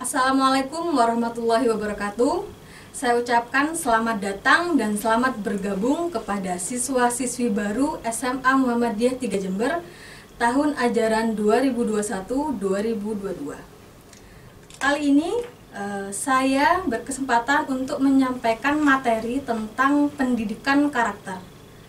Assalamualaikum warahmatullahi wabarakatuh. Saya ucapkan selamat datang dan selamat bergabung kepada siswa-siswi baru SMA Muhammadiyah 3 Jember tahun ajaran 2021-2022. Kali ini saya berkesempatan untuk menyampaikan materi tentang pendidikan karakter.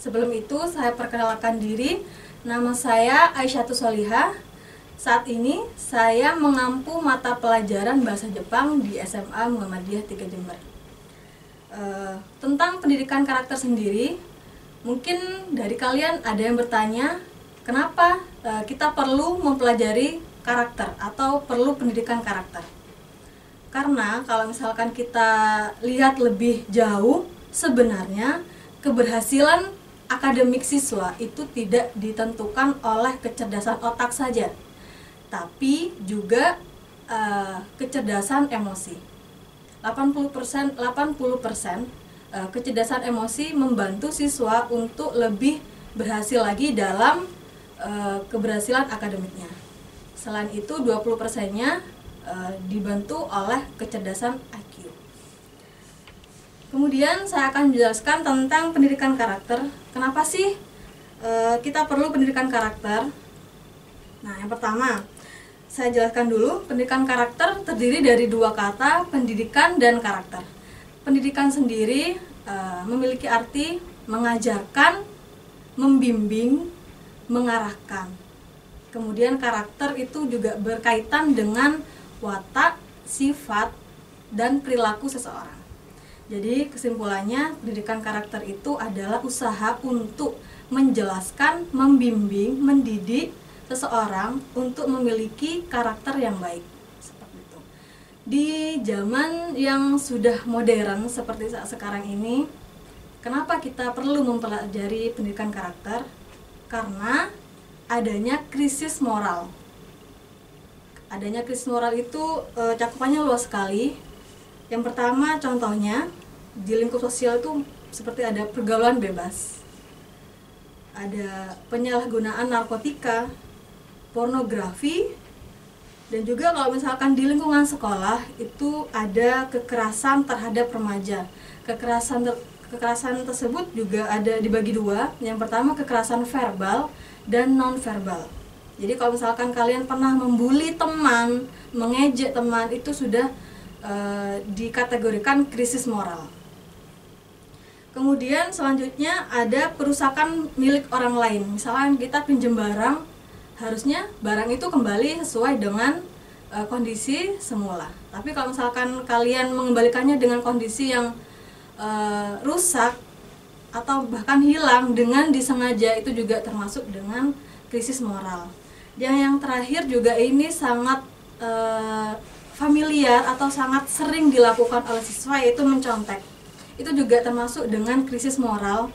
Sebelum itu saya perkenalkan diri, nama saya Aisyatu Solihah. Saat ini saya mengampu mata pelajaran bahasa Jepang di SMA Muhammadiyah 3 Jember. Tentang pendidikan karakter sendiri, mungkin dari kalian ada yang bertanya, kenapa kita perlu mempelajari karakter atau perlu pendidikan karakter? Karena kalau misalkan kita lihat lebih jauh, sebenarnya keberhasilan akademik siswa itu tidak ditentukan oleh kecerdasan otak saja, tapi juga kecerdasan emosi. 80% kecerdasan emosi membantu siswa untuk lebih berhasil lagi dalam keberhasilan akademiknya. Selain itu 20%-nya dibantu oleh kecerdasan IQ. Kemudian saya akan menjelaskan tentang pendidikan karakter. Kenapa sih kita perlu pendidikan karakter? Nah, yang pertama, saya jelaskan dulu, pendidikan karakter terdiri dari dua kata, pendidikan dan karakter. Pendidikan sendiri memiliki arti mengajarkan, membimbing, mengarahkan. Kemudian karakter itu juga berkaitan dengan watak, sifat, dan perilaku seseorang. Jadi kesimpulannya, pendidikan karakter itu adalah usaha untuk menjelaskan, membimbing, mendidik seseorang untuk memiliki karakter yang baik. Seperti itu. Di zaman yang sudah modern seperti saat sekarang ini, kenapa kita perlu mempelajari pendidikan karakter? Karena adanya krisis moral. Adanya krisis moral itu cakupannya luas sekali. Yang pertama, contohnya di lingkup sosial itu seperti ada pergaulan bebas, ada penyalahgunaan narkotika, pornografi, dan juga kalau misalkan di lingkungan sekolah itu ada kekerasan terhadap remaja. Kekerasan tersebut juga ada dibagi dua. Yang pertama kekerasan verbal dan non verbal. Jadi kalau misalkan kalian pernah membuli teman, mengejek teman, itu sudah dikategorikan krisis moral. Kemudian selanjutnya ada perusakan milik orang lain. Misalkan kita pinjam barang, harusnya barang itu kembali sesuai dengan kondisi semula. Tapi kalau misalkan kalian mengembalikannya dengan kondisi yang rusak atau bahkan hilang dengan disengaja, itu juga termasuk dengan krisis moral. Yang terakhir juga ini sangat familiar atau sangat sering dilakukan oleh siswa, yaitu mencontek. Itu juga termasuk dengan krisis moral.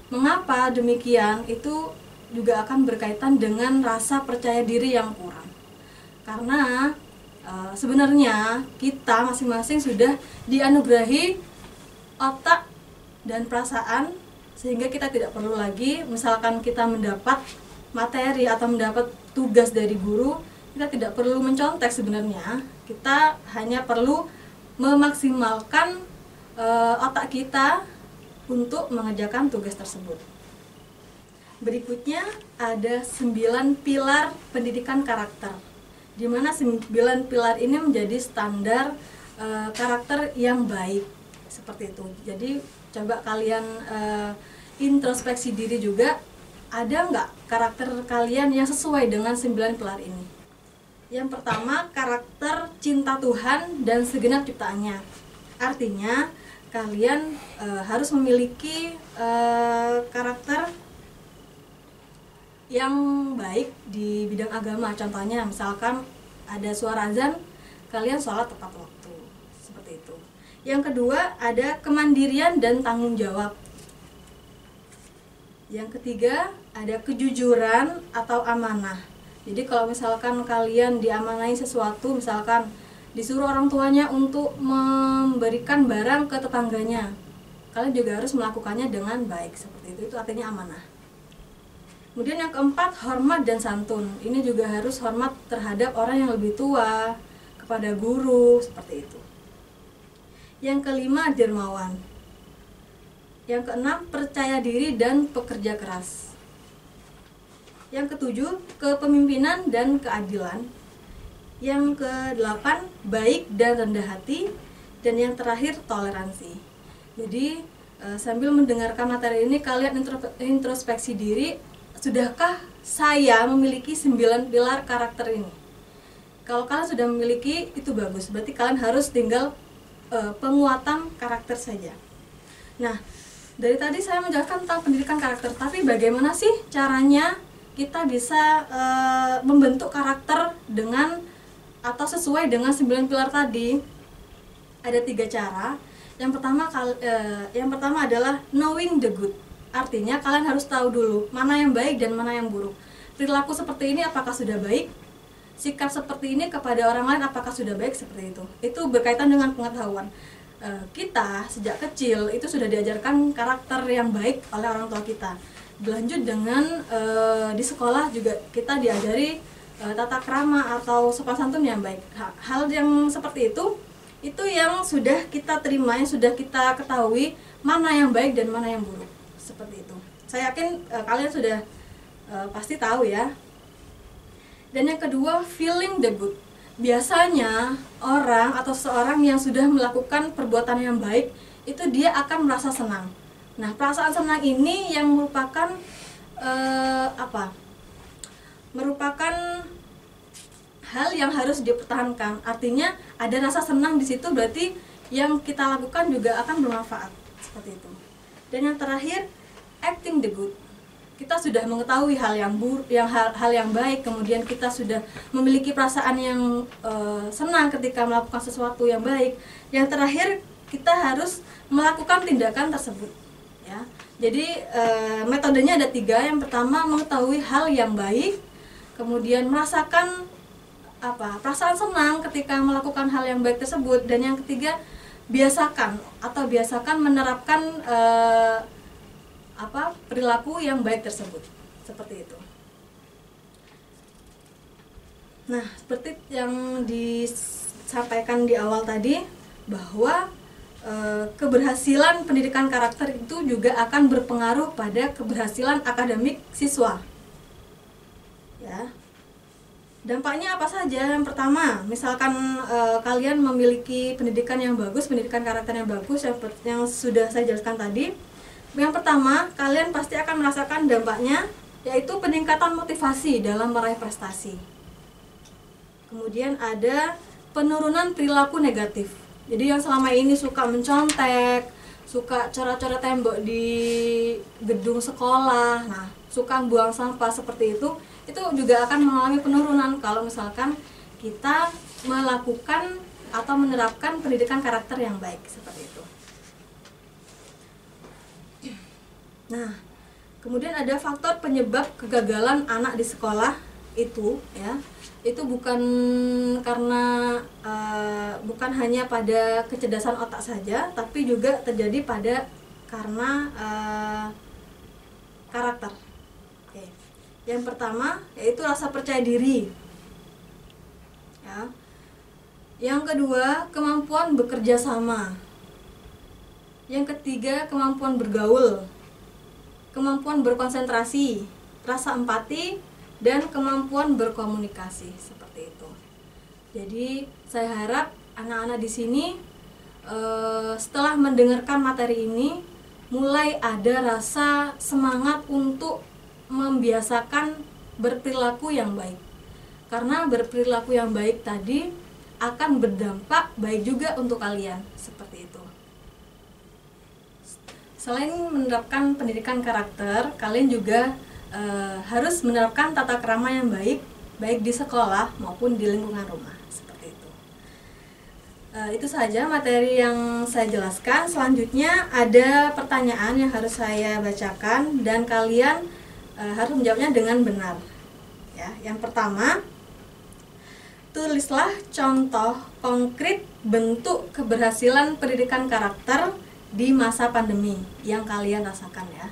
Mengapa demikian? Itu juga akan berkaitan dengan rasa percaya diri yang kurang. Karena sebenarnya kita masing-masing sudah dianugerahi otak dan perasaan, sehingga kita tidak perlu lagi, misalkan kita mendapat materi atau mendapat tugas dari guru, kita tidak perlu mencontek sebenarnya. Kita hanya perlu memaksimalkan otak kita untuk mengerjakan tugas tersebut. Berikutnya ada 9 pilar pendidikan karakter, di mana 9 pilar ini menjadi standar karakter yang baik. Seperti itu. Jadi coba kalian introspeksi diri juga, ada nggak karakter kalian yang sesuai dengan 9 pilar ini? Yang pertama, karakter cinta Tuhan dan segenap ciptaannya. Artinya kalian harus memiliki karakter yang baik di bidang agama. Contohnya misalkan ada suara azan, kalian sholat tepat waktu. Seperti itu. Yang kedua, ada kemandirian dan tanggung jawab. Yang ketiga, ada kejujuran atau amanah. Jadi kalau misalkan kalian diamanai sesuatu, misalkan disuruh orang tuanya untuk memberikan barang ke tetangganya, kalian juga harus melakukannya dengan baik. Seperti itu artinya amanah. Kemudian yang keempat, hormat dan santun. Ini juga harus hormat terhadap orang yang lebih tua, kepada guru, seperti itu. Yang kelima, dermawan. Yang keenam, percaya diri dan pekerja keras. Yang ketujuh, kepemimpinan dan keadilan. Yang kedelapan, baik dan rendah hati. Dan yang terakhir, toleransi. Jadi sambil mendengarkan materi ini, kalian introspeksi diri, sudahkah saya memiliki 9 pilar karakter ini? Kalau kalian sudah memiliki, itu bagus. Berarti kalian harus tinggal penguatan karakter saja. Nah, dari tadi saya menjelaskan tentang pendidikan karakter, tapi bagaimana sih caranya kita bisa membentuk karakter dengan atau sesuai dengan 9 pilar tadi? Ada 3 cara. Yang pertama adalah knowing the good. Artinya kalian harus tahu dulu mana yang baik dan mana yang buruk. Perilaku seperti ini apakah sudah baik? Sikap seperti ini kepada orang lain apakah sudah baik? Seperti itu. Itu berkaitan dengan pengetahuan. Kita sejak kecil itu sudah diajarkan karakter yang baik oleh orang tua kita. Berlanjut dengan di sekolah juga kita diajari tata krama atau sopan santun yang baik. Hal yang seperti itu yang sudah kita terima, yang sudah kita ketahui mana yang baik dan mana yang buruk. Seperti itu. Saya yakin kalian sudah pasti tahu ya. Dan yang kedua, feeling the good. Biasanya orang atau seorang yang sudah melakukan perbuatan yang baik, itu dia akan merasa senang. Nah, perasaan senang ini yang merupakan merupakan hal yang harus dipertahankan. Artinya ada rasa senang di situ, berarti yang kita lakukan juga akan bermanfaat. Seperti itu. Dan yang terakhir, acting the good. Kita sudah mengetahui hal yang buruk, hal yang baik, kemudian kita sudah memiliki perasaan yang senang ketika melakukan sesuatu yang baik. Yang terakhir, kita harus melakukan tindakan tersebut. Ya. Jadi metodenya ada 3. Yang pertama, mengetahui hal yang baik, kemudian merasakan perasaan senang ketika melakukan hal yang baik tersebut, dan yang ketiga, biasakan menerapkan perilaku yang baik tersebut. Seperti itu. Nah, seperti yang disampaikan di awal tadi, bahwa keberhasilan pendidikan karakter itu juga akan berpengaruh pada keberhasilan akademik siswa. Ya. Dampaknya apa saja? Yang pertama, misalkan kalian memiliki pendidikan yang bagus, pendidikan karakter yang bagus, yang sudah saya jelaskan tadi. Yang pertama, kalian pasti akan merasakan dampaknya, yaitu peningkatan motivasi dalam meraih prestasi. Kemudian ada penurunan perilaku negatif. Jadi yang selama ini suka mencontek, suka coret-coret tembok di gedung sekolah, nah, suka buang sampah seperti itu juga akan mengalami penurunan kalau misalkan kita melakukan atau menerapkan pendidikan karakter yang baik seperti itu. Nah, kemudian ada faktor penyebab kegagalan anak di sekolah itu bukan karena bukan hanya pada kecerdasan otak saja, tapi juga terjadi karena karakter. Yang pertama yaitu rasa percaya diri. Ya. Yang kedua, kemampuan bekerja sama. Yang ketiga, kemampuan bergaul, kemampuan berkonsentrasi, rasa empati, dan kemampuan berkomunikasi. Seperti itu. Jadi saya harap anak-anak di sini setelah mendengarkan materi ini mulai ada rasa semangat untuk membiasakan berperilaku yang baik. Karena berperilaku yang baik tadi akan berdampak baik juga untuk kalian. Seperti itu. Selain menerapkan pendidikan karakter, kalian juga harus menerapkan tata krama yang baik, baik di sekolah maupun di lingkungan rumah. Seperti itu. Itu saja materi yang saya jelaskan. Selanjutnya ada pertanyaan yang harus saya bacakan dan kalian harus menjawabnya dengan benar. Ya, yang pertama, tulislah contoh konkret bentuk keberhasilan pendidikan karakter di masa pandemi yang kalian rasakan ya.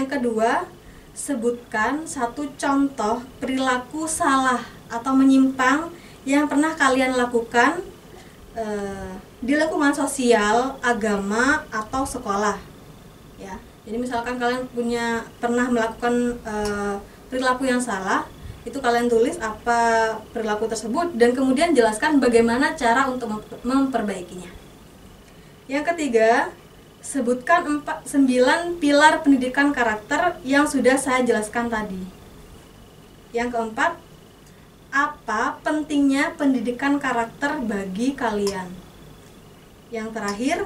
Yang kedua, sebutkan satu contoh perilaku salah atau menyimpang yang pernah kalian lakukan di lingkungan sosial, agama, atau sekolah. Ya, jadi misalkan kalian pernah melakukan perilaku yang salah, itu kalian tulis apa perilaku tersebut dan kemudian jelaskan bagaimana cara untuk memperbaikinya. Yang ketiga, sebutkan 9 pilar pendidikan karakter yang sudah saya jelaskan tadi. Yang keempat, apa pentingnya pendidikan karakter bagi kalian? Yang terakhir,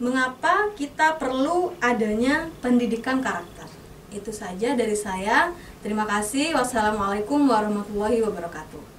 mengapa kita perlu adanya pendidikan karakter? Itu saja dari saya. Terima kasih. Wassalamualaikum warahmatullahi wabarakatuh.